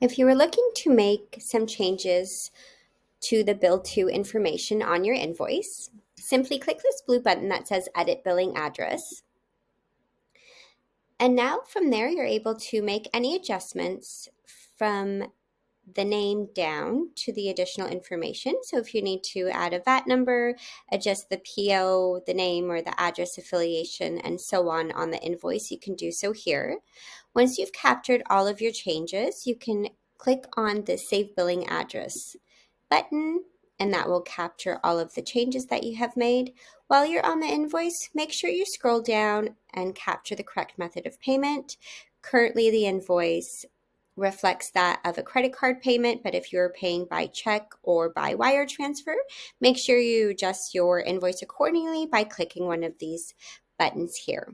If you were looking to make some changes to the bill to information on your invoice, simply click this blue button that says Edit Billing Address. And now from there, you're able to make any adjustments from the name down to the additional information. So if you need to add a VAT number, adjust the PO, the name or the address affiliation, and so on the invoice, you can do so here. Once you've captured all of your changes, you can click on the Save Billing Address button, and that will capture all of the changes that you have made. While you're on the invoice, make sure you scroll down and capture the correct method of payment. Currently, the invoice reflects that of a credit card payment, but if you're paying by check or by wire transfer, make sure you adjust your invoice accordingly by clicking one of these buttons here.